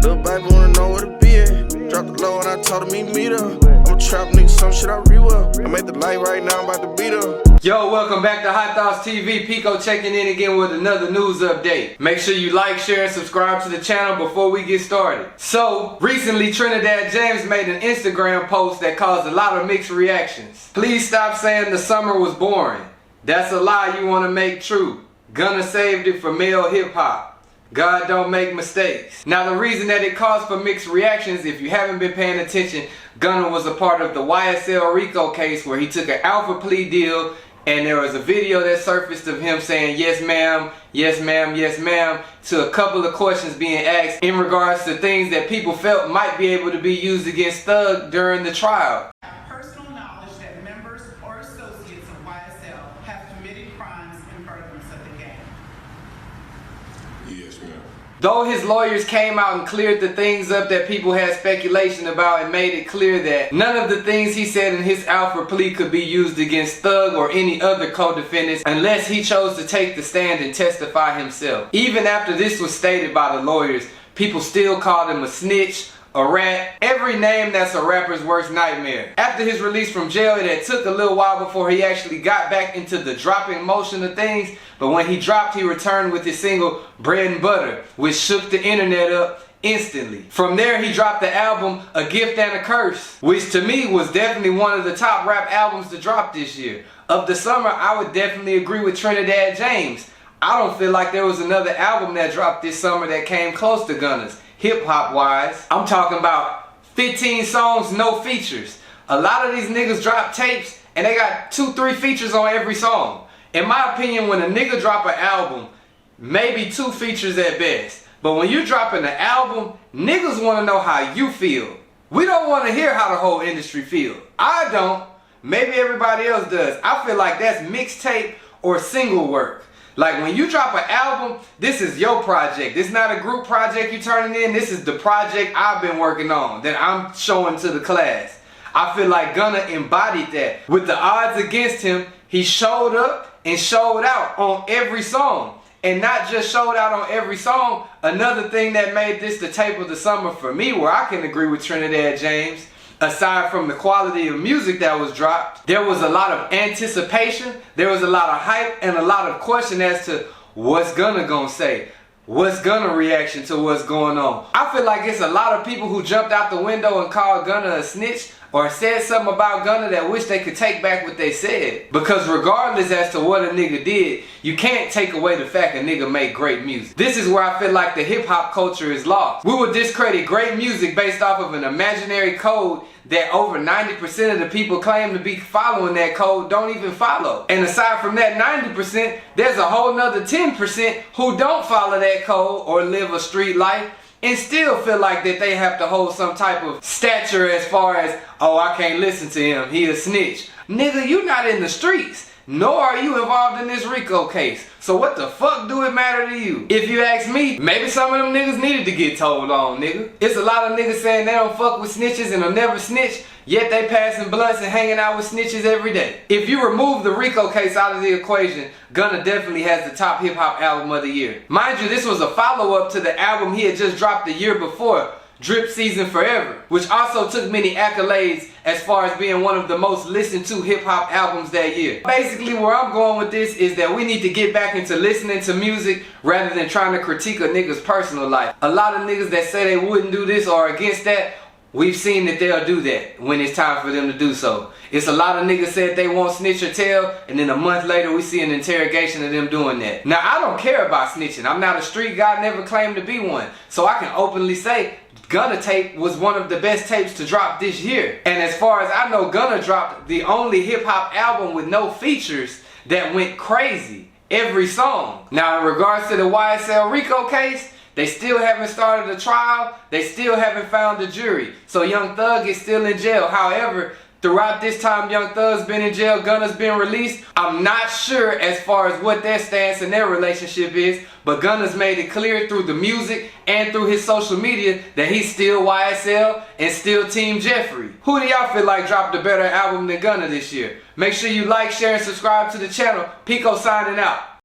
Little baby wanna know where to be at. Dropped the low and I told him meet her. I'm a trap nigga, some shit I re-well. I'm at the light right now, I'm about to beat her. Yo, welcome back to Hot Thoughts TV. Pico checking in again with another news update. Make sure you like, share, and subscribe to the channel before we get started. So, recently Trinidad James made an Instagram post that caused a lot of mixed reactions. Please stop saying the summer was boring. That's a lie you want to make true. Gunna saved it for male hip hop. God don't make mistakes. Now the reason that it caused for mixed reactions, if you haven't been paying attention, Gunna was a part of the YSL RICO case where he took an alpha plea deal, and there was a video that surfaced of him saying yes ma'am, yes ma'am, yes ma'am to a couple of questions being asked in regards to things that people felt might be able to be used against Thug during the trial. Personal knowledge that members or associates of YSL have committed crimes in furtherance of the gang. Yes, ma'am. Though his lawyers came out and cleared the things up that people had speculation about and made it clear that none of the things he said in his alpha plea could be used against Thug or any other co-defendants unless he chose to take the stand and testify himself. Even after this was stated by the lawyers, people still called him a snitch, a rat, every name that's a rapper's worst nightmare. After his release from jail, it had took a little while before he actually got back into the dropping motion of things, but when he dropped, he returned with his single Bread and Butter, which shook the internet up instantly. From there, he dropped the album A Gift and a Curse, which to me was definitely one of the top rap albums to drop this year. Of the summer, I would definitely agree with Trinidad James. I don't feel like there was another album that dropped this summer that came close to Gunna's. Hip hop wise, I'm talking about 15 songs, no features. A lot of these niggas drop tapes and they got 2-3 features on every song. In my opinion, when a nigga drop an album, maybe 2 features at best. But when you dropping an album, niggas want to know how you feel. We don't want to hear how the whole industry feel. I don't. Maybe everybody else does. I feel like that's mixtape or single work. Like when you drop an album, this is your project. This is not a group project you turning in. This is the project I've been working on that I'm showing to the class. I feel like Gunna embodied that. With the odds against him, he showed up and showed out on every song. And not just showed out on every song, another thing that made this the tape of the summer for me, where I can agree with Trinidad James, aside from the quality of music that was dropped, there was a lot of anticipation, there was a lot of hype, and a lot of question as to what's Gunna gonna say, what's Gunna reaction to what's going on. I feel like it's a lot of people who jumped out the window and called Gunna a snitch or said something about Gunna that wish they could take back what they said. Because regardless as to what a nigga did, you can't take away the fact a nigga made great music. This is where I feel like the hip hop culture is lost. We will discredit great music based off of an imaginary code that over 90% of the people claim to be following that code don't even follow. And aside from that 90%, there's a whole nother 10% who don't follow that code or live a street life and still feel like that they have to hold some type of stature as far as, oh, I can't listen to him, he a snitch. Nigga, you not in the streets, nor are you involved in this RICO case. So what the fuck do it matter to you? If you ask me, maybe some of them niggas needed to get told on, nigga. It's a lot of niggas saying they don't fuck with snitches and will never snitch, yet they passing blunts and hanging out with snitches every day. If you remove the RICO case out of the equation, Gunna definitely has the top hip hop album of the year. Mind you, this was a follow-up to the album he had just dropped the year before, Drip Season Forever, which also took many accolades as far as being one of the most listened to hip hop albums that year. Basically where I'm going with this is that we need to get back into listening to music rather than trying to critique a nigga's personal life. A lot of niggas that say they wouldn't do this or against that, we've seen that they'll do that when it's time for them to do so. It's a lot of niggas said they won't snitch or tell, and then a month later we see an interrogation of them doing that. Now I don't care about snitching. I'm not a street guy, never claimed to be one. So I can openly say Gunna tape was one of the best tapes to drop this year. And as far as I know, Gunna dropped the only hip hop album with no features that went crazy every song. Now in regards to the YSL RICO case, they still haven't started a trial, they still haven't found the jury. So Young Thug is still in jail. However, throughout this time Young Thug's been in jail, Gunna's been released. I'm not sure as far as what their stance and their relationship is, but Gunna's made it clear through the music and through his social media that he's still YSL and still Team Jeffrey. Who do y'all feel like dropped a better album than Gunna this year? Make sure you like, share, and subscribe to the channel. Pico signing out.